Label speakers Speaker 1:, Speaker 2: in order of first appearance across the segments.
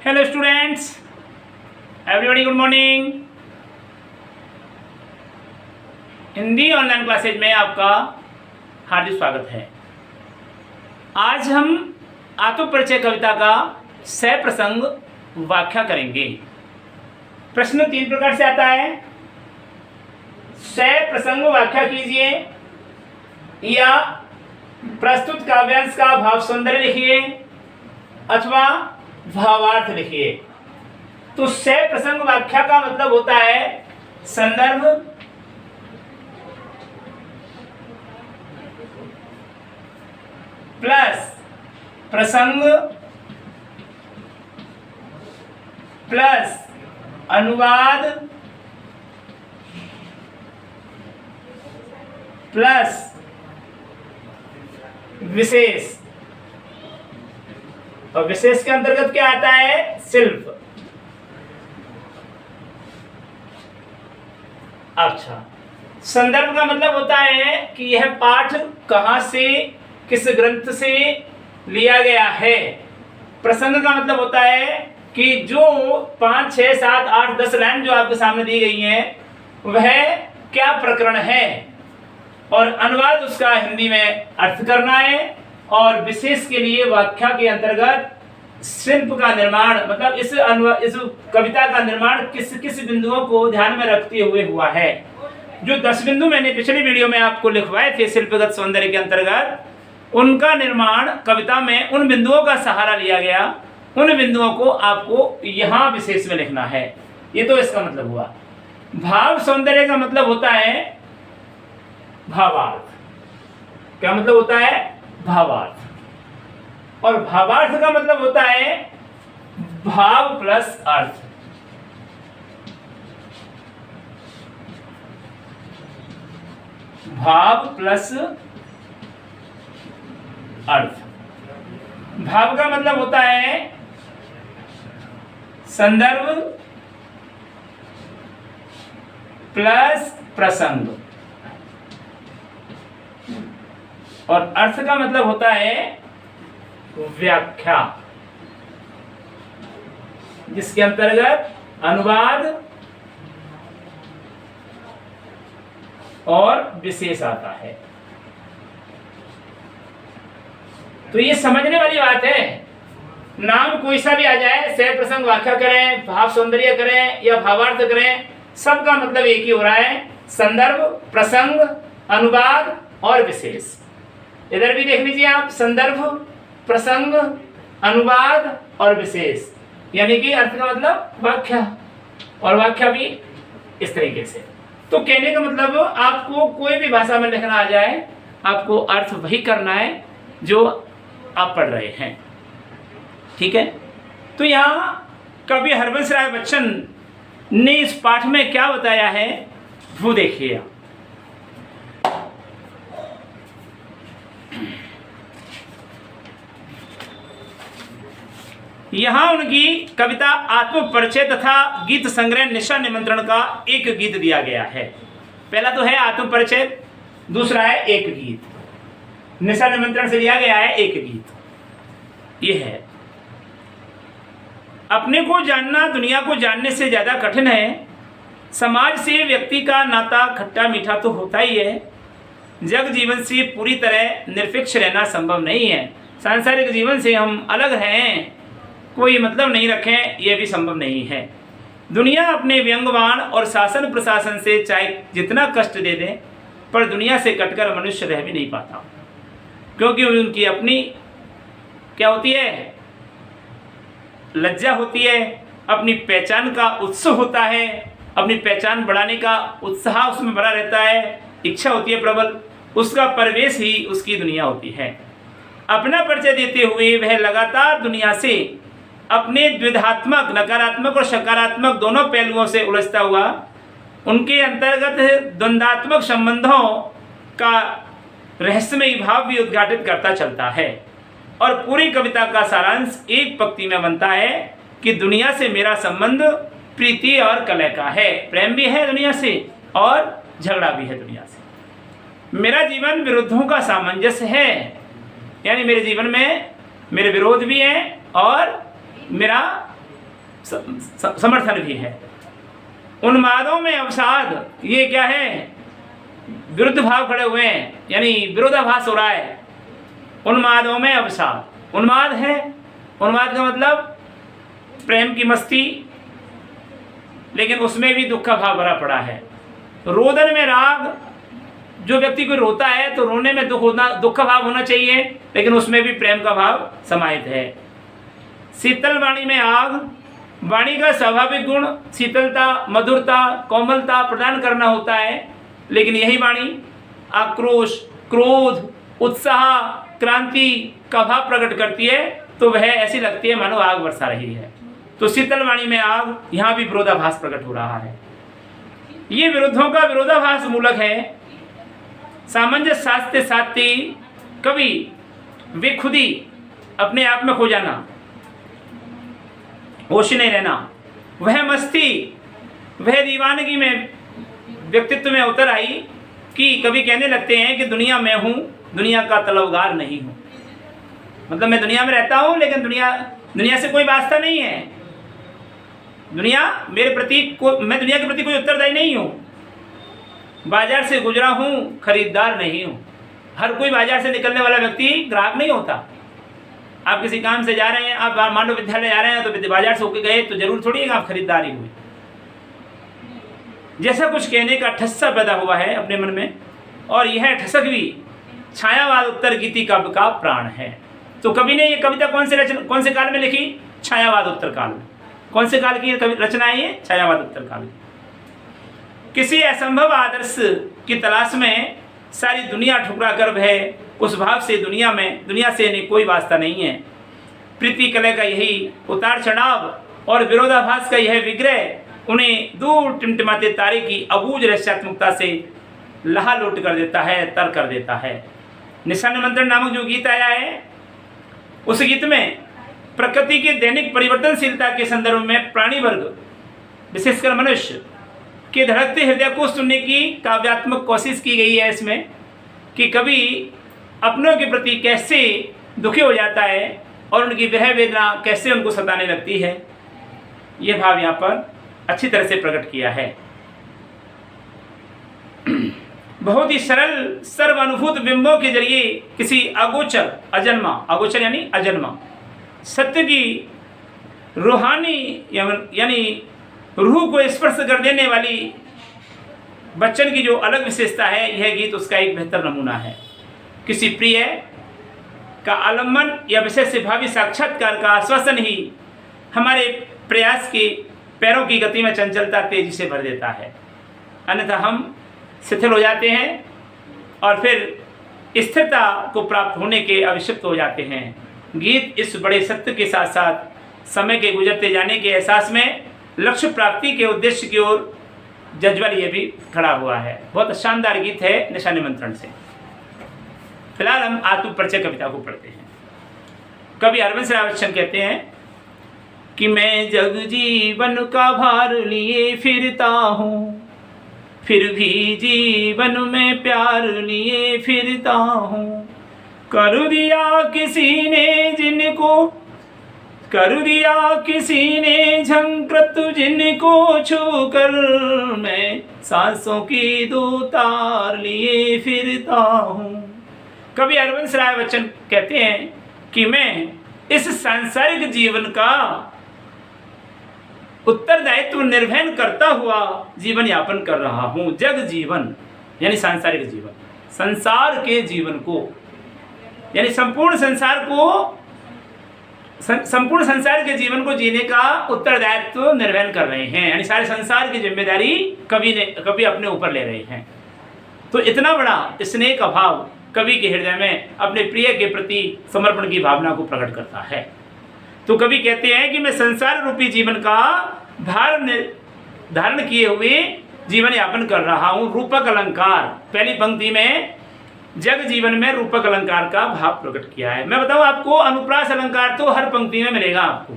Speaker 1: Hello students, everybody good morning. Hindi online classes में आपका हार्दिक स्वागत है। आज हम आत्मपरिचय कविता का सह प्रसंग व्याख्या करेंगे। प्रश्न 3 प्रकार से आता है। सह प्रसंग व्याख्या कीजिए या प्रस्तुत काव्यांश का भाव सौंदर्य लिखिए अथवा भावार्थ लिखिए। तो सह प्रसंग व्याख्या का मतलब होता है संदर्भ, प्लस प्रसंग प्लस अनुवाद प्लस विशेष। और विशेष के अंतर्गत क्या आता है? शिल्प। अच्छा, संदर्भ का मतलब होता है कि यह पाठ कहां से, किस ग्रंथ से लिया गया है। प्रसंग का मतलब होता है कि जो 5, 6, 7, 8, 10 लाइन जो आपके सामने दी गई हैं वह क्या प्रकरण है। और अनुवाद उसका हिंदी में अर्थ करना है। और विशेष के लिए व्याख्या के अंतर्गत शिल्प का निर्माण, मतलब इस कविता का निर्माण किस किस बिंदुओं को ध्यान में रखते हुए हुआ है। जो 10 बिंदु मैंने पिछली वीडियो में आपको लिखवाए थे शिल्पगत सौंदर्य के अंतर्गत, उनका निर्माण कविता में उन बिंदुओं का सहारा लिया गया। उन बिंदुओं को आपको यहाँ विशेष में लिखना है। ये तो इसका मतलब हुआ। भाव सौंदर्य का मतलब होता है भावार्थ। क्या मतलब होता है? भावार्थ। और भावार्थ का मतलब होता है भाव प्लस अर्थ। भाव प्लस अर्थ। भाव का मतलब होता है संदर्भ प्लस प्रसंग। और अर्थ का मतलब होता है व्याख्या, जिसके अंतर्गत अनुवाद और विशेष आता है। तो ये समझने वाली बात है। नाम कोई सा भी आ जाए, सह प्रसंग व्याख्या करें, भाव सौंदर्य करें या भावार्थ करें, सबका मतलब एक ही हो रहा है, संदर्भ, प्रसंग, अनुवाद और विशेष। इधर भी देख लीजिए आप, संदर्भ, प्रसंग, अनुवाद और विशेष, यानी कि अर्थ का मतलब व्याख्या, और व्याख्या भी इस तरीके से। तो कहने का मतलब आपको कोई भी भाषा में लिखना आ जाए, आपको अर्थ वही करना है जो आप पढ़ रहे हैं। ठीक है। तो यहाँ कवि हरबंस राय बच्चन ने इस पाठ में क्या बताया है वो देखिए। यहाँ उनकी कविता आत्मपरिचय तथा गीत संग्रह निशा निमंत्रण का एक गीत दिया गया है। पहला तो है आत्मपरिचय, दूसरा है एक गीत। निशा निमंत्रण से लिया गया है एक गीत। यह है, अपने को जानना दुनिया को जानने से ज्यादा कठिन है। समाज से व्यक्ति का नाता खट्टा मीठा तो होता ही है। जग जीवन से पूरी तरह निरपेक्ष रहना संभव नहीं है। सांसारिक जीवन से हम अलग हैं, कोई मतलब नहीं रखें, यह भी संभव नहीं है। दुनिया अपने व्यंग्यवाण और शासन प्रशासन से चाहे जितना कष्ट दे दें, पर दुनिया से कटकर मनुष्य रह भी नहीं पाता, क्योंकि उनकी अपनी क्या होती है? लज्जा होती है, अपनी पहचान का उत्सव होता है, अपनी पहचान बढ़ाने का उत्साह उसमें भरा रहता है, इच्छा होती है प्रबल, उसका परिवेश ही उसकी दुनिया होती है। अपना परिचय देते हुए वह लगातार दुनिया से अपने द्विधात्मक, नकारात्मक और सकारात्मक दोनों पहलुओं से उलझता हुआ उनके अंतर्गत द्वंद्वात्मक संबंधों का रहस्यमयी भाव भी उद्घाटित करता चलता है। और पूरी कविता का सारांश एक पंक्ति में बनता है कि दुनिया से मेरा संबंध प्रीति और कलह का है। प्रेम भी है दुनिया से और झगड़ा भी है दुनिया से। मेरा जीवन विरुद्धों का सामंजस्य है, यानी मेरे जीवन में मेरे विरोध भी हैं और मेरा समर्थन भी है। उन्मादों में अवसाद, ये क्या है, विरुद्ध भाव खड़े हुए हैं, यानी विरोधाभास हो रहा है। उन्मादों में अवसाद, उन्माद है, उन्माद का मतलब प्रेम की मस्ती, लेकिन उसमें भी दुख का भाव भरा पड़ा है। रोदन में राग, जो व्यक्ति को रोता है तो रोने में दुख का भाव होना चाहिए, लेकिन उसमें भी प्रेम का भाव समाहित है। शीतल वाणी में आग, वाणी का स्वाभाविक गुण शीतलता, मधुरता, कोमलता प्रदान करना होता है, लेकिन यही वाणी आक्रोश, क्रोध, उत्साह, क्रांति का भाव प्रकट करती है, तो वह ऐसी लगती है मानो आग बरसा रही है। तो शीतल वाणी में आग, यहाँ भी विरोधाभास प्रकट हो रहा है। ये विरुद्धों का विरोधाभास मूलक है। सामंजस्य शास्त्र साथी कभी वे खुद ही अपने आप में खो जाना, होश नहीं रहना, वह मस्ती, वह दीवानगी में व्यक्तित्व में उतर आई कि कभी कहने लगते हैं कि दुनिया मैं हूँ, दुनिया का तलबगार नहीं हूँ। मतलब मैं दुनिया में रहता हूँ, लेकिन दुनिया से कोई वास्ता नहीं है। दुनिया मेरे प्रति मैं दुनिया के प्रति कोई उत्तरदायी नहीं हूँ। बाजार से गुजरा हूँ, खरीदार नहीं हूँ। हर कोई बाजार से निकलने वाला व्यक्ति ग्राहक नहीं होता। आप किसी काम से जा रहे हैं, आप मान लो विद्यालय जा रहे हैं, तो बाजार से होकर गए तो जरूर थोड़ी है आप खरीदारी हुई। जैसा कुछ कहने का ठस्सा पैदा हुआ है अपने मन में, और यह ठसक भी छायावाद उत्तर गीति काव्य का प्राण है। तो कवि ने ये कविता कौन से काल में लिखी? छायावाद उत्तर काल में। कौन से काल की रचना है ये? छायावाद उत्तर काल। किसी असंभव आदर्श की तलाश में सारी दुनिया ठुकरा कर वह उस भाव से दुनिया से इन्हें कोई वास्ता नहीं है। प्रीति कलह का यही उतार चढ़ाव और विरोधाभास का यह विग्रह उन्हें दूर टिमटिमाते तारे की अबूझ रहस्यात्मकता से लहालोट कर देता है, तर कर देता है। निशा निमंत्रण नामक जो गीत आया है, उस गीत में प्रकृति के दैनिक परिवर्तनशीलता के संदर्भ में प्राणी वर्ग, विशेषकर मनुष्य के धड़कते हृदय को सुनने की काव्यात्मक कोशिश की गई है इसमें, कि कभी अपनों के प्रति कैसे दुखी हो जाता है और उनकी विरह वेदना कैसे उनको सताने लगती है। यह भाव यहाँ पर अच्छी तरह से प्रकट किया है। बहुत ही सरल सर्वानुभूत बिंबों के जरिए किसी अगोचर, अगोचर यानी अजन्मा सत्य की रूहानी यानी रूह को स्पर्श कर देने वाली बच्चन की जो अलग विशेषता है, यह गीत उसका एक बेहतर नमूना है। किसी प्रिय का आलम्बन या विशेष से भावी साक्षात्कार का आश्वासन ही हमारे प्रयास के पैरों की गति में चंचलता तेजी से भर देता है, अन्यथा हम शिथिल हो जाते हैं और फिर स्थिरता को प्राप्त होने के अविक्षिप्त हो जाते हैं। गीत इस बड़े सत्य के साथ साथ समय के गुजरते जाने के एहसास में लक्ष्य प्राप्ति के उद्देश्य की ओर जज्बा लिए भी खड़ा हुआ है। बहुत शानदार गीत है निशा निमंत्रण से। फिलहाल हम आत्म परिचय कविता को पढ़ते हैं। कवि अरविंद राय बच्चन कहते हैं कि मैं जग जीवन का भार लिए फिरता हूँ, फिर भी जीवन में प्यार लिए फिरता हूँ। कर दिया किसी ने झंकृत जिनको छूकर, मैं सांसों की दो तार लिए फिरता हूँ। कवि अरविंद राय बच्चन कहते हैं कि मैं इस सांसारिक जीवन का उत्तरदायित्व निर्वहन करता हुआ जीवन यापन कर रहा हूँ। जग जीवन यानी सांसारिक जीवन, संसार के जीवन को यानी संपूर्ण संसार के जीवन को जीने का उत्तरदायित्व निर्वहन कर रहे हैं, यानी सारे संसार की जिम्मेदारी कवि अपने ऊपर ले रहे हैं। तो इतना बड़ा स्नेह का भाव कवि के हृदय में अपने प्रिय के प्रति समर्पण की भावना को प्रकट करता है। तो कवि कहते हैं कि मैं संसार रूपी जीवन का भार धारण किए हुए जीवन यापन कर रहा हूँ। रूपक अलंकार, पहली पंक्ति में जग जीवन में रूपक अलंकार का भाव प्रकट किया है। मैं बताऊं आपको, अनुप्रास अलंकार तो हर पंक्ति में मिलेगा आपको।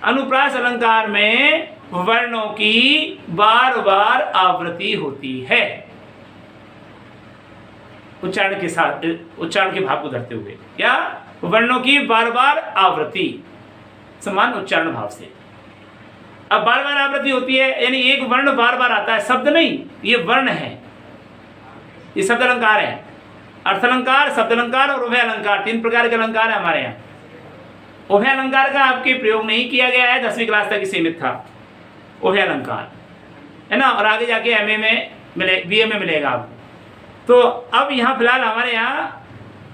Speaker 1: अनुप्रास अलंकार में वर्णों की बार बार आवृत्ति होती है, उच्चारण के साथ, उच्चारण के भाव को धरते हुए, या वर्णों की बार बार आवृत्ति समान उच्चारण भाव से। अब बार बार आवृत्ति होती है, यानी एक वर्ण बार बार आता है, शब्द नहीं, ये वर्ण है, ये शब्द अलंकार है। अर्थालंकार, शब्द अलंकार और उभय अलंकार, 3 प्रकार के अलंकार है हमारे यहाँ। उभय अलंकार का आपके प्रयोग नहीं किया गया है, 10वीं क्लास तक ही सीमित था उभय अलंकार, है ना, और आगे जाके MA में मिले, BA में मिलेगा आपको। तो अब यहाँ फिलहाल हमारे यहाँ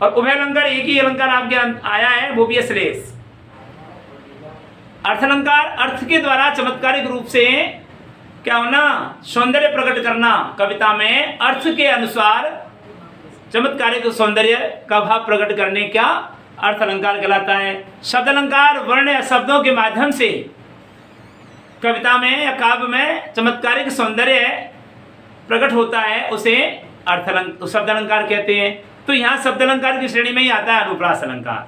Speaker 1: और उभय अलंकार, एक ही अलंकार आपके आया है, वो भी है श्लेष। अर्थालंकार, अर्थ के द्वारा चमत्कारिक रूप से क्या होना, सौंदर्य प्रकट करना, कविता में अर्थ के अनुसार चमत्कारिक सौंदर्य का भाव प्रकट करने का अर्थ अलंकार कहलाता है। शब्द अलंकार, वर्ण या शब्दों के माध्यम से कविता में या काव्य में चमत्कारिक सौंदर्य प्रकट होता है, उसे शब्द अलंकार कहते हैं। तो यहाँ शब्द अलंकार की श्रेणी में ही आता है अनुप्रास अलंकार,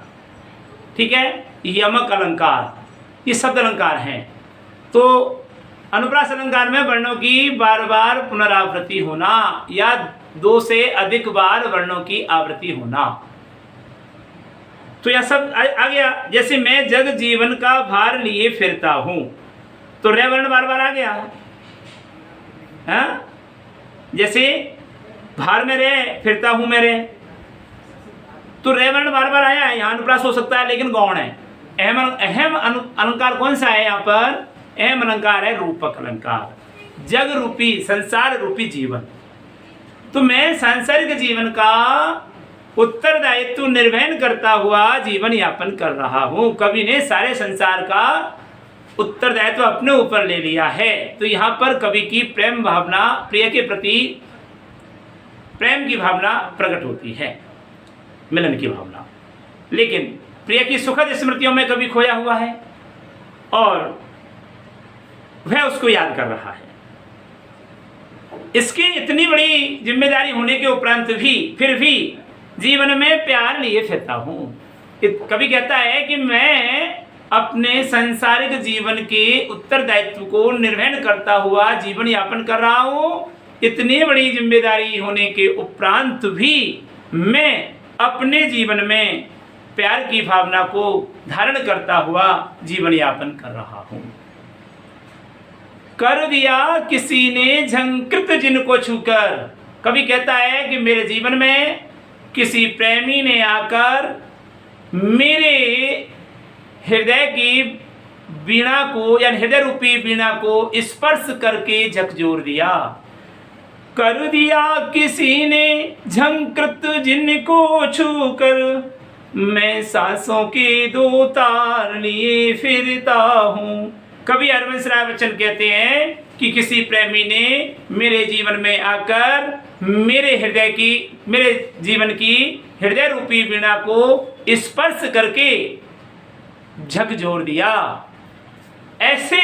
Speaker 1: ठीक है, यमक अलंकार, ये शब्द अलंकार हैं। तो अनुप्रास अलंकार में वर्णों की बार बार पुनरावृत्ति होना या 2 से अधिक बार वर्णों की आवृत्ति होना। तो यह सब आ गया। जैसे मैं जग जीवन का भार लिए फिरता हूं, तो रे वर्ण बार बार आ गया, हाँ? जैसे भार में रे, फिरता हूं मैं रे, तो रे वर्ण बार बार आया है, यहाँ अनुप्रास हो सकता है लेकिन गौण है। अहम अलंकार कौन सा है यहाँ पर? अहम अलंकार है रूपक अलंकार, जग रूपी, संसार रूपी जीवन। तो मैं सांसारिक जीवन का उत्तरदायित्व निर्वहन करता हुआ जीवन यापन कर रहा हूं। कवि ने सारे संसार का उत्तरदायित्व अपने ऊपर ले लिया है। तो यहाँ पर कवि की प्रेम भावना, प्रिय के प्रति प्रेम की भावना प्रकट होती है, मिलन की भावना। लेकिन प्रिय की सुखद स्मृतियों में कवि खोया हुआ है और वह उसको याद कर रहा है। इसकी इतनी बड़ी जिम्मेदारी होने के उपरांत भी फिर भी जीवन में प्यार लिए फिरता हूं। कवि कहता है कि मैं अपने सांसारिक जीवन के उत्तरदायित्व को निर्वहन करता हुआ जीवन यापन कर रहा हूं। इतनी बड़ी जिम्मेदारी होने के उपरांत भी मैं अपने जीवन में प्यार की भावना को धारण करता हुआ जीवन यापन कर रहा हूं। कर दिया किसी ने झंकृत जिनको छूकर, कवि कहता है कि मेरे जीवन में किसी प्रेमी ने आकर मेरे हृदय की वीणा को, यानी हृदय रूपी वीणा को स्पर्श करके झकझोर दिया। कर दिया किसी ने झंकृत जिनको छूकर, मैं सांसों के 2 तार लिए फिरता हूँ। कवि हरवंश राय बच्चन कहते हैं कि किसी प्रेमी ने मेरे जीवन में आकर मेरे जीवन की हृदय रूपी वीणा को स्पर्श करके झकझोर दिया। ऐसे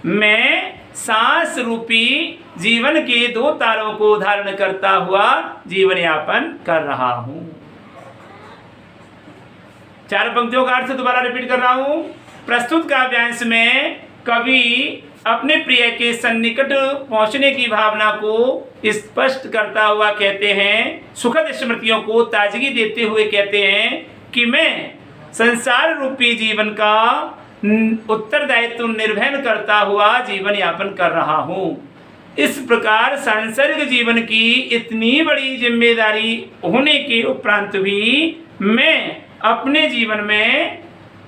Speaker 1: मैं सांस रूपी जीवन के 2 तारों को धारण करता हुआ जीवन यापन कर रहा हूं। 4 पंक्तियों का अर्थ दोबारा रिपीट कर रहा हूं। प्रस्तुत काव्यांश में कवि अपने प्रिय के सन्निकट पहुंचने की भावना को स्पष्ट करता हुआ कहते हैं, सुखद स्मृतियों को ताजगी देते हुए कहते हैं कि मैं संसार रूपी जीवन का उत्तरदायित्व निर्वहन करता हुआ जीवन यापन कर रहा हूं। इस प्रकार सांसारिक जीवन की इतनी बड़ी जिम्मेदारी होने के उपरांत भी मैं अपने जीवन में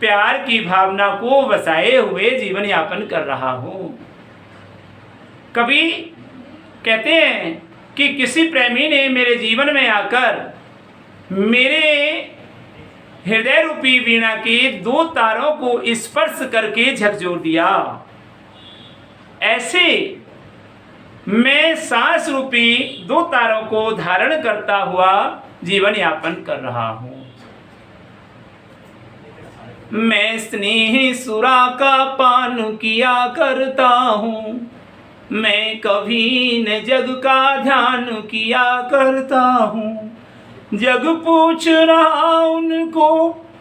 Speaker 1: प्यार की भावना को बसाए हुए जीवन यापन कर रहा हूं। कवि कहते हैं कि किसी प्रेमी ने मेरे जीवन में आकर मेरे हृदय रूपी वीणा के 2 तारों को स्पर्श करके झकझोर दिया। ऐसे मैं सांस रूपी 2 तारों को धारण करता हुआ जीवन यापन कर रहा हूं। मैं स्नेह सुरा का पान किया करता हूँ, मैं कभी न जग का ध्यान किया करता हूँ। जग पूछ रहा उनको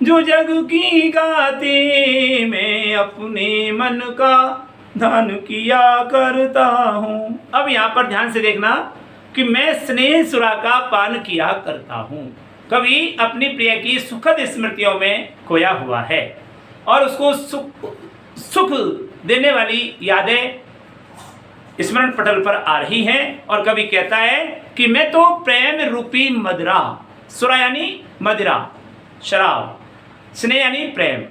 Speaker 1: जो जग की गाते, मैं अपने मन का ध्यान किया करता हूँ। अब यहाँ पर ध्यान से देखना कि मैं स्नेह सुरा का पान किया करता हूँ। कवि अपनी प्रिय की सुखद स्मृतियों में खोया हुआ है और उसको सुख देने वाली यादें स्मरण पटल पर आ रही हैं। और कवि कहता है कि मैं तो प्रेम रूपी मदिरा, सुरा यानी मदिरा, शराब, स्नेह यानी प्रेम,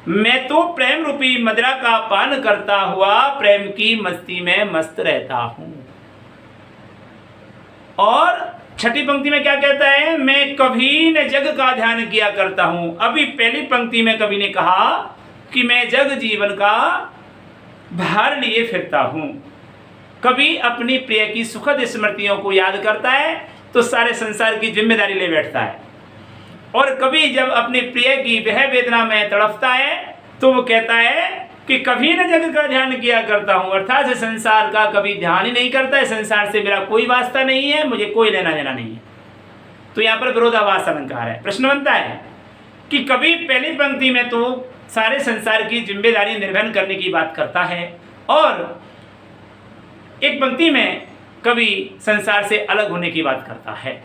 Speaker 1: मैं तो प्रेम रूपी मदिरा का पान करता हुआ प्रेम की मस्ती में मस्त रहता हूं। और छठी पंक्ति में क्या कहता है, मैं कभी न जग का ध्यान किया करता हूं। अभी पहली पंक्ति में कवि ने कहा कि मैं जग जीवन का भार लिए फिरता हूं। कभी अपनी प्रिय की सुखद स्मृतियों को याद करता है तो सारे संसार की जिम्मेदारी ले बैठता है, और कभी जब अपने प्रिय की वह वेदना में तड़पता है तो वो कहता है कि कभी न जग का ध्यान किया करता हूं, अर्थात संसार का कभी ध्यान ही नहीं करता है, संसार से मेरा कोई वास्ता नहीं है, मुझे कोई लेना देना नहीं है। तो यहाँ पर विरोधाभास अलंकार है। प्रश्न बनता है कि कभी पहली पंक्ति में तो सारे संसार की जिम्मेदारी निर्वहन करने की बात करता है, और एक पंक्ति में कभी संसार से अलग होने की बात करता है,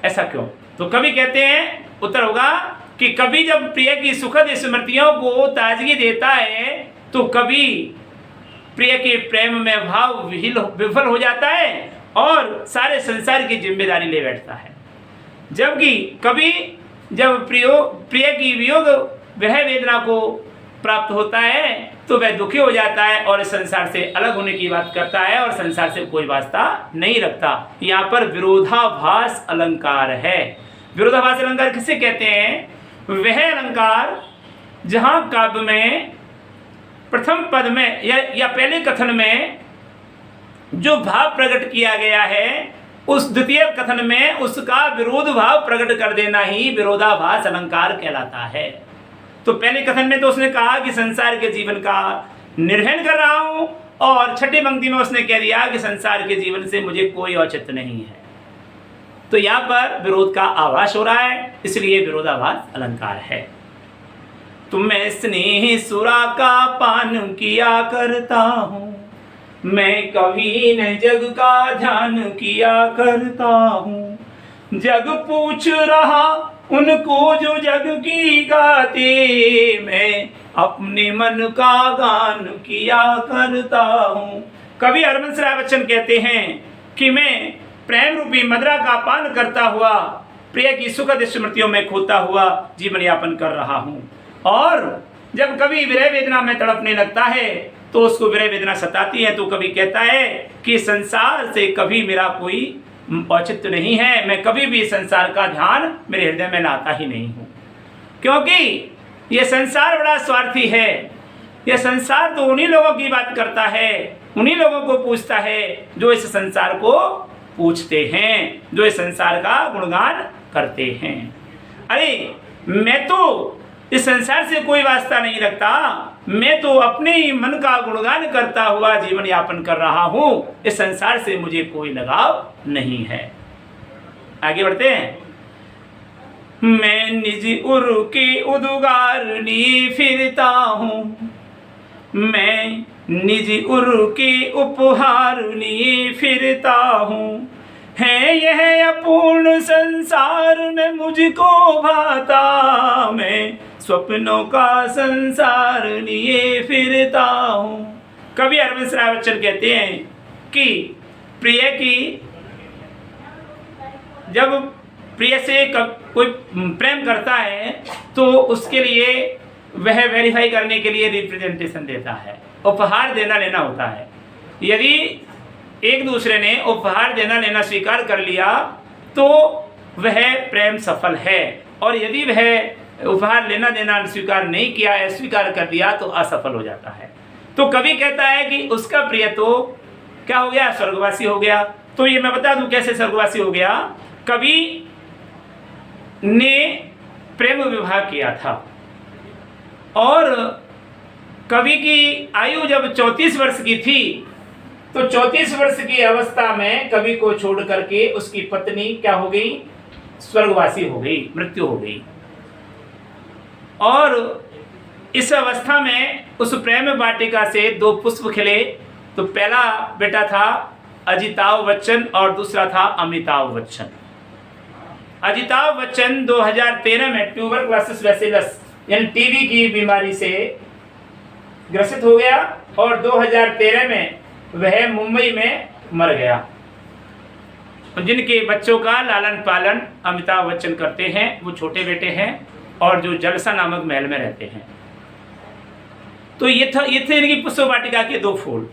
Speaker 1: ऐसा क्यों? तो कवि कहते हैं, उत्तर होगा कि कभी जब प्रिय की सुखद स्मृतियों को ताजगी देता है तो कभी प्रिय के प्रेम में भाव विफल हो जाता है और सारे संसार की जिम्मेदारी ले बैठता है। जबकि कभी जब प्रिय की वियोग वह वेदना को प्राप्त होता है तो वह दुखी हो जाता है और इस संसार से अलग होने की बात करता है और संसार से कोई वास्ता नहीं रखता। यहाँ पर विरोधाभास अलंकार है। विरोधाभास अलंकार किसे कहते हैं? वह अलंकार जहाँ काव्य में प्रथम पद में या पहले कथन में जो भाव प्रकट किया गया है उस द्वितीय कथन में उसका विरोध भाव प्रकट कर देना ही विरोधाभास अलंकार कहलाता है। तो पहले कथन में तो उसने कहा कि संसार के जीवन का निर्वहन कर रहा हूं, और छठी पंक्ति में उसने कह दिया कि संसार के जीवन से मुझे कोई औचित्य नहीं है। तो यहाँ पर विरोध का आभास हो रहा है, इसलिए विरोधाभास अलंकार है। तुम्हें स्नेह सुरा का पान किया करता हूँ, मैं कभी न जग का ध्यान किया करता हूँ। जग पूछ रहा उनको जो जग की गाते, मैं अपने मन का गान किया करता हूँ। कवि हरबंस राय बच्चन कहते हैं कि मैं प्रेम रूपी मदिरा का पान करता हुआ प्रिय की सुखद स्मृतियों में खोता हुआ जीवन यापन कर रहा हूँ। और जब कभी विरह वेदना में तड़पने लगता है तो उसको विरह वेदना सताती है, तो कभी कहता है कि संसार से कभी मेरा कोई औचित्य नहीं है, मैं कभी भी संसार का ध्यान मेरे हृदय में लाता ही नहीं हूँ, क्योंकि ये संसार बड़ा स्वार्थी है। यह संसार तो उन्हीं लोगों की बात करता है, उन्हीं लोगों को पूछता है जो इस संसार को पूछते हैं, जो इस संसार का गुणगान करते हैं। अरे मैं तो इस संसार से कोई वास्ता नहीं रखता, मैं तो अपने ही मन का गुणगान करता हुआ जीवन यापन कर रहा हूं, इस संसार से मुझे कोई लगाव नहीं है। आगे बढ़ते हैं। मैं निज उर के उद्गार लिए फिरता हूं, मैं निज उर के उपहार लिए फिरता हूं। है यह अपूर्ण संसार न मुझको भाता, मैं स्वप्नों का संसार लिए फिरता हूँ। कवि हरबंस राय बच्चन कहते हैं कि प्रिय की जब प्रिय से कोई प्रेम करता है तो उसके लिए वह वेरीफाई करने के लिए रिप्रेजेंटेशन देता है, उपहार देना लेना होता है। यदि एक दूसरे ने उपहार देना लेना स्वीकार कर लिया तो वह प्रेम सफल है, और यदि वह उपहार लेना देना स्वीकार नहीं किया है, स्वीकार कर दिया तो असफल हो जाता है। तो कवि कहता है कि उसका प्रिय तो क्या हो गया? स्वर्गवासी हो गया। तो ये मैं बता दूं कैसे स्वर्गवासी हो गया। कवि ने प्रेम विवाह किया था और कवि की आयु जब 34 वर्ष की थी तो 34 वर्ष की अवस्था में कवि को छोड़ करके उसकी पत्नी क्या हो गई? स्वर्गवासी हो गई, मृत्यु हो गई। और इस अवस्था में उस प्रेम वाटिका से 2 पुष्प खिले। तो पहला बेटा था अजिताभ बच्चन और दूसरा था अमिताभ बच्चन। अजिताभ बच्चन 2013 में ट्यूबरकुलोसिस बैसिलस यानी टीबी की बीमारी से ग्रसित हो गया और 2013 में वह मुंबई में मर गया। जिनके बच्चों का लालन पालन अमिताभ बच्चन करते हैं, वो छोटे बेटे हैं और जो जलसा नामक महल में रहते हैं। तो ये थे इनकी पुष्प वाटिका के दो फूल।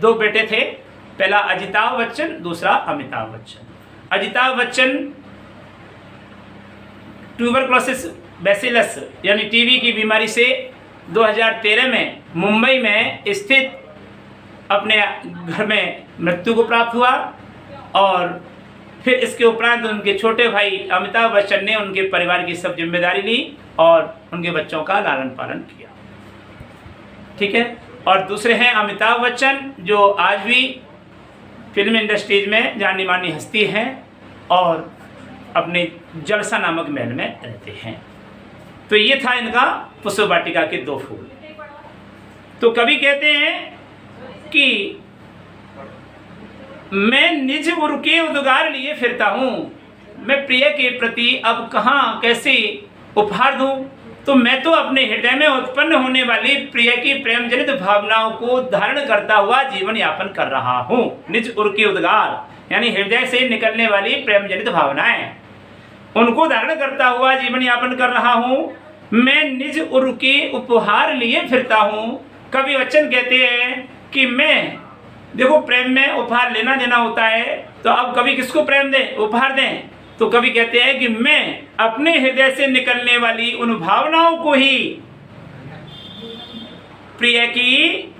Speaker 1: दो बेटे थे, पहला अजिताभ बच्चन, दूसरा अमिताभ बच्चन। अजिताभ बच्चन ट्यूबरक्लोसिस बैसिलस यानी टीबी की बीमारी से 2013 में मुंबई में स्थित अपने घर में मृत्यु को प्राप्त हुआ और फिर इसके उपरांत उनके छोटे भाई अमिताभ बच्चन ने उनके परिवार की सब जिम्मेदारी ली और उनके बच्चों का लालन पालन किया। ठीक है। और दूसरे हैं अमिताभ बच्चन, जो आज भी फिल्म इंडस्ट्रीज में जानी मानी हस्ती हैं और अपने जलसा नामक महल में रहते हैं। तो ये था इनका पुष्प वाटिका के दो फूल। तो कवि कहते हैं कि मैं निज उर के उद्गार लिए फिरता हूँ, मैं प्रिय के प्रति अब कहाँ कैसे उपहार दूँ। तो मैं तो अपने हृदय में उत्पन्न होने वाली प्रिय की प्रेम जनित भावनाओं को धारण करता हुआ जीवन यापन कर रहा हूँ। निज उर के उद्गार यानी हृदय से निकलने वाली प्रेम जनित भावनाएं, उनको धारण करता हुआ जीवन यापन कर रहा हूँ। मैं निज उर के उपहार लिए फिरता हूँ। कवि बच्चन कहते हैं कि मैं, देखो प्रेम में उपहार लेना देना होता है, तो अब कवि किसको प्रेम दें, उपहार दें। तो कवि कहते हैं कि मैं अपने हृदय से निकलने वाली उन भावनाओं को ही प्रिय की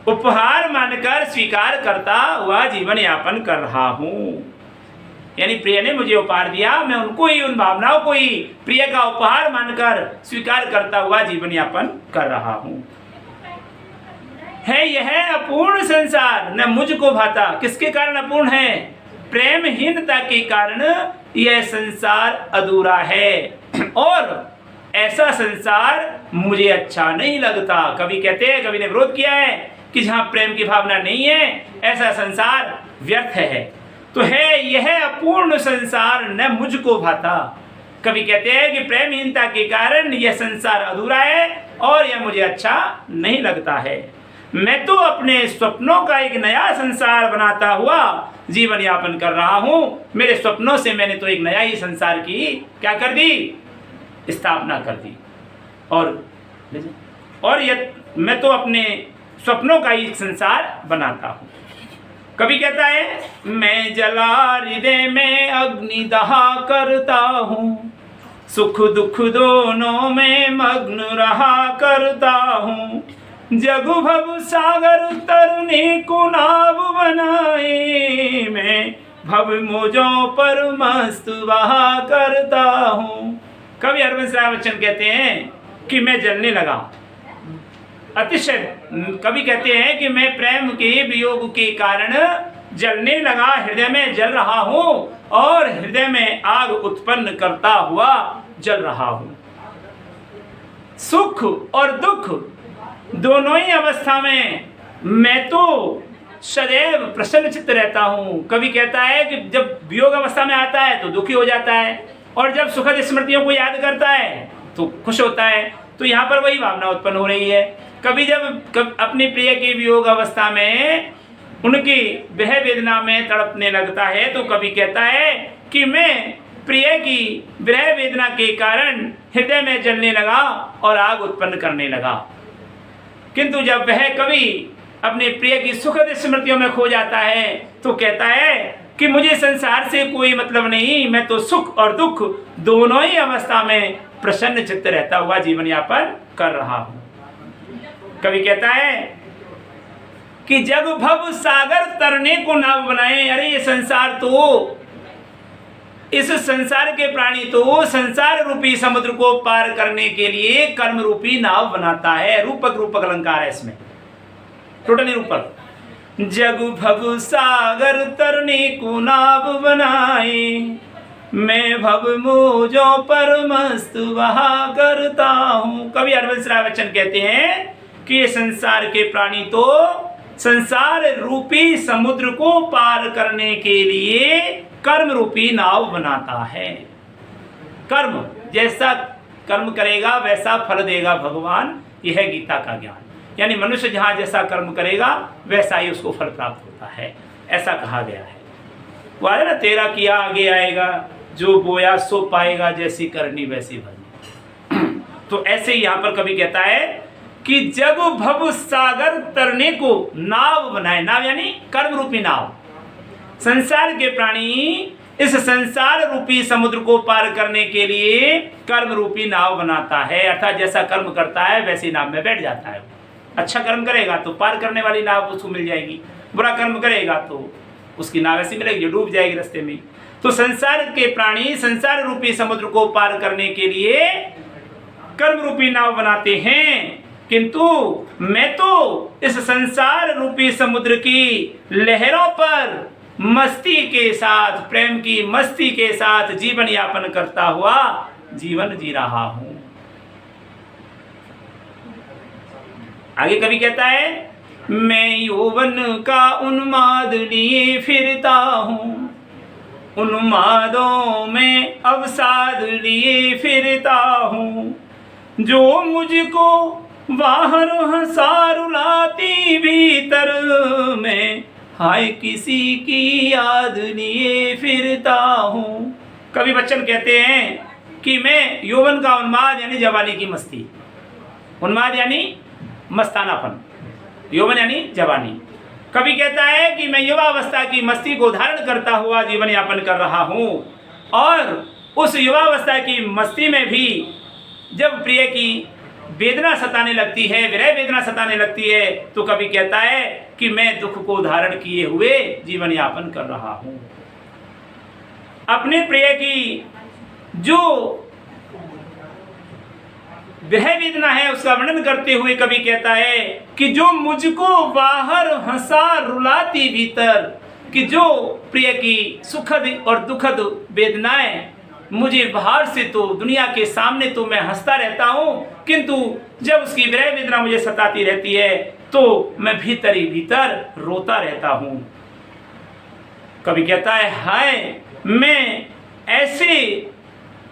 Speaker 1: उपहार मानकर स्वीकार करता हुआ जीवन यापन कर रहा हूँ। यानी प्रिय ने मुझे उपहार दिया, मैं उनको ही, उन भावनाओं को ही प्रिय का उपहार मानकर स्वीकार करता हुआ जीवन यापन कर रहा हूँ। है यह अपूर्ण संसार न मुझको भाता। किसके कारण अपूर्ण है? प्रेमहीनता के कारण यह संसार अधूरा है और ऐसा संसार मुझे अच्छा नहीं लगता। कवि कहते हैं, कवि ने विरोध किया है कि जहाँ प्रेम की भावना नहीं है ऐसा संसार व्यर्थ है। तो है यह अपूर्ण संसार न मुझको भाता। कवि कहते हैं कि प्रेमहीनता के कारण यह संसार अधूरा है और यह मुझे अच्छा नहीं लगता है। मैं तो अपने स्वप्नों का एक नया संसार बनाता हुआ जीवन यापन कर रहा हूँ। मेरे स्वप्नों से मैंने तो एक नया ही संसार की क्या कर दी, स्थापना कर दी। और यह मैं तो अपने स्वप्नों का ही संसार बनाता हूँ। कवि कहता है, मैं जला हृदय में अग्नि दहा करता हूँ, सुख दुख दोनों में मग्न रहा करता हूँ। जगु भव सागर तरुणी को नाव बनाए, मैं भव मोजों पर मस्त बहा करता हूँ। कवि हरवंश राय बच्चन कहते हैं कि मैं जलने लगा। अतिशय कवि कहते हैं कि मैं प्रेम के वियोग के कारण जलने लगा, हृदय में जल रहा हूँ और हृदय में आग उत्पन्न करता हुआ जल रहा हूँ। सुख और दुख दोनों ही अवस्था में मैं तो सदैव प्रसन्न चित्त रहता हूँ। कवि कहता है कि जब वियोग अवस्था में आता है तो दुखी हो जाता है और जब सुखद स्मृतियों को याद करता है तो खुश होता है। तो यहाँ पर वही भावना उत्पन्न हो रही है। कभी जब अपनी प्रिय की वियोग अवस्था में उनकी वह वेदना में तड़पने लगता है तो कवि कहता है कि मैं प्रिय की विरह वेदना के कारण हृदय में जलने लगा और आग उत्पन्न करने लगा। किंतु जब वह कवि अपने प्रिय की सुखद स्मृतियों में खो जाता है तो कहता है कि मुझे संसार से कोई मतलब नहीं, मैं तो सुख और दुख दोनों ही अवस्था में प्रसन्न चित्त रहता हुआ जीवन यापन कर रहा हूँ। कवि कहता है कि जग भव सागर तरने को नाव बनाए। अरे ये संसार तो, इस संसार के प्राणी तो संसार रूपी समुद्र को पार करने के लिए कर्म रूपी नाव बनाता है। रूपक रूपक अलंकार है इसमें, टोटली रूपक। जग भव सागर तरने को नाव बनाए, मैं भव मोजों पर मस्त बहा करता हूँ। कवि हरवंश राय बच्चन कहते हैं कि ये संसार के प्राणी तो संसार रूपी समुद्र को पार करने के लिए कर्म रूपी नाव बनाता है। कर्म, जैसा कर्म करेगा वैसा फल देगा भगवान। यह है गीता का ज्ञान। यानी मनुष्य जहाँ जैसा कर्म करेगा वैसा ही उसको फल प्राप्त होता है, ऐसा कहा गया है। वो आ ना, तेरा किया आगे आएगा, जो बोया सो पाएगा, जैसी करनी वैसी भरनी। तो ऐसे ही यहाँ पर कवि कहता है कि जब भव सागर तरने को नाव बनाए, नाव यानी कर्म रूपी नाव, संसार के प्राणी इस संसार रूपी समुद्र को पार करने के लिए कर्म रूपी नाव बनाता है। अर्थात जैसा कर्म करता है वैसी नाव में बैठ जाता है। अच्छा कर्म करेगा तो पार करने वाली नाव उसको मिल जाएगी, बुरा कर्म करेगा तो उसकी नाव ऐसी मिलेगी जो डूब जाएगी रास्ते में। तो संसार के प्राणी संसार रूपी समुद्र को पार करने के लिए कर्म रूपी नाव बनाते हैं, किंतु मैं तो इस संसार रूपी समुद्र की लहरों पर मस्ती के साथ, प्रेम की मस्ती के साथ जीवन यापन करता हुआ जीवन जी रहा हूं। आगे कवि कहता है, मैं यौवन का उन्माद लिए फिरता हूं, उन्मादों में अवसाद लिए फिरता हूं, जो मुझको बाहर हंसा रुलाती भीतर में हाय किसी की याद लिए फिरता हूँ। कवि बच्चन कहते हैं कि मैं यौवन का उन्माद यानी जवानी की मस्ती, उन्माद यानी मस्तानापन, यौवन यानी जवानी। कवि कहता है कि मैं युवावस्था की मस्ती को धारण करता हुआ जीवन यापन कर रहा हूँ, और उस युवावस्था की मस्ती में भी जब प्रिय की वेदना सताने लगती है, विरह वेदना सताने लगती है, तो कवि कहता है कि मैं दुख को धारण किए हुए जीवन यापन कर रहा हूँ। अपने प्रिय की जो विरह वेदना है उसका वर्णन करते हुए कवि कहता है कि जो मुझको बाहर हंसा रुलाती भीतर, कि जो प्रिय की सुखद और दुखद वेदनाएं मुझे बाहर से तो दुनिया के सामने तो मैं हंसता रहता हूँ, किंतु जब उसकी विरह वेदना मुझे सताती रहती है तो मैं भीतर ही भीतर रोता रहता हूँ। कवि कहता है, हाय मैं ऐसे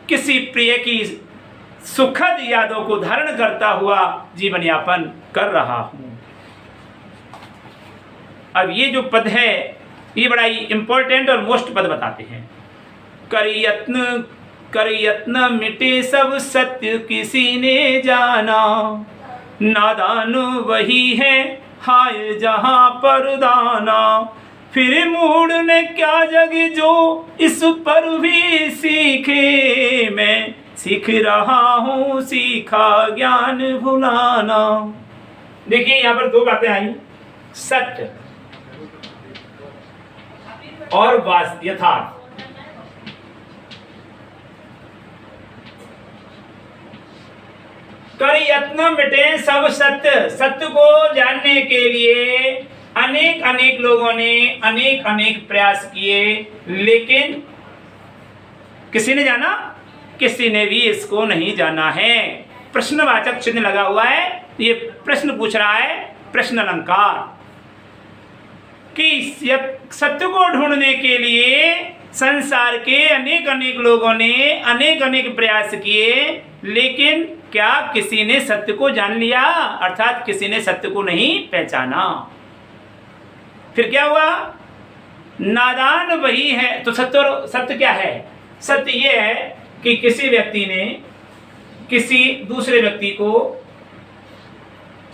Speaker 1: किसी प्रिय की सुखद यादों को धारण करता हुआ जीवन यापन कर रहा हूँ। अब ये जो पद है ये बड़ा ही इंपॉर्टेंट और मोस्ट पद बताते हैं। कर यत्न मिटे सब सत्य किसी ने जाना, नादान वही है हाय जहां पर दाना, फिर मूड ने क्या जग जो इस पर भी सीखे, मैं सीख रहा हूँ सीखा ज्ञान भुलाना। देखिए यहाँ पर दो बातें आई, सत्य और यथार्थ। कर यत्न मिटे सब सत्य, सत्य को जानने के लिए अनेक अनेक लोगों ने अनेक अनेक प्रयास किए, लेकिन किसी ने जाना, किसी ने भी इसको नहीं जाना है। प्रश्नवाचक चिन्ह लगा हुआ है, ये प्रश्न पूछ रहा है, प्रश्न अलंकार, कि सत्य को ढूंढने के लिए संसार के अनेक अनेक लोगों ने अनेक अनेक प्रयास किए, लेकिन क्या किसी ने सत्य को जान लिया, अर्थात किसी ने सत्य को नहीं पहचाना। फिर क्या हुआ, नादान वही है। तो सत्य क्या है? सत्य ये है कि किसी व्यक्ति ने किसी दूसरे व्यक्ति को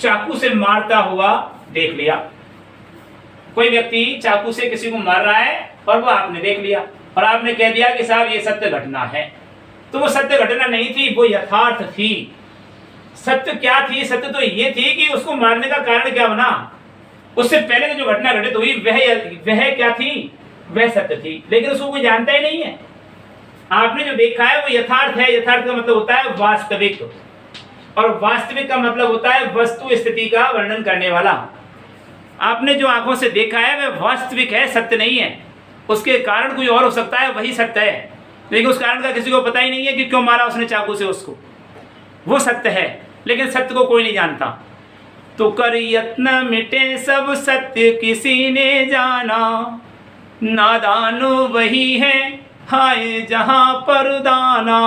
Speaker 1: चाकू से मारता हुआ देख लिया। कोई व्यक्ति चाकू से किसी को मार रहा है और वो आपने देख लिया और आपने कह दिया कि साहब ये सत्य घटना है। तो वो सत्य घटना नहीं थी, वो यथार्थ थी। सत्य क्या थी? सत्य तो ये थी कि उसको मारने का कारण क्या बना, उससे पहले जो घटना घटित हुई वह क्या थी, वह सत्य थी, लेकिन उसको कोई जानता ही नहीं है। आपने जो देखा है वो यथार्थ है। यथार्थ का मतलब होता है वास्तविक, और वास्तविक का मतलब होता है वस्तु स्थिति का वर्णन करने वाला। आपने जो आंखों से देखा है वह वास्तविक है, सत्य नहीं है। उसके कारण कोई और हो सकता है, वही सत्य है, लेकिन उस कारण का किसी को पता ही नहीं है कि क्यों मारा उसने चाकू से उसको। वो सत्य है, लेकिन सत्य को कोई नहीं जानता। तो कर यत्न मिटे सब सत्य किसी ने जाना, नादान वही है हाय जहां पर दाना।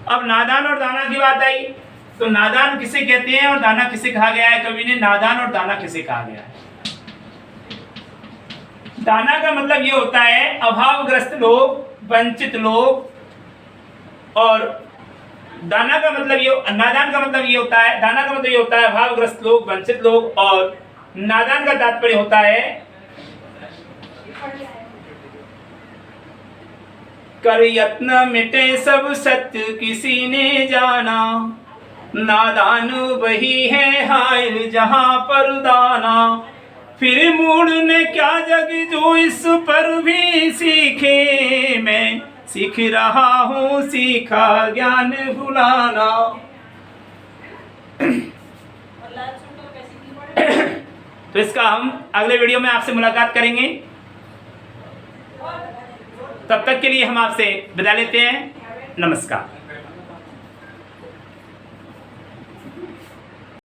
Speaker 1: अब नादान और दाना की बात आई तो नादान किसे कहते हैं और दाना किसे कहा गया है? कवि ने नादान और दाना किसे कहा गया है? दाना का मतलब ये होता है अभावग्रस्त लोग, वंचित लोग, और दाना का मतलब ये, नादान का मतलब ये होता है, दाना का मतलब ये होता है अभावग्रस्त लोग, वंचित लोग, और नादान का तात्पर्य होता है कर यत्न मिटे सब सत्य किसी ने जाना, नादान वही है हाय जहां पर दाना, फिर मूढ़ क्या जग जो इस पर भी सीखे, मैं सीख रहा हूँ सीखा ज्ञान भुलाना। तो इसका हम अगले वीडियो में आपसे मुलाकात करेंगे। तब तक के लिए हम आपसे विदा लेते हैं। नमस्कार।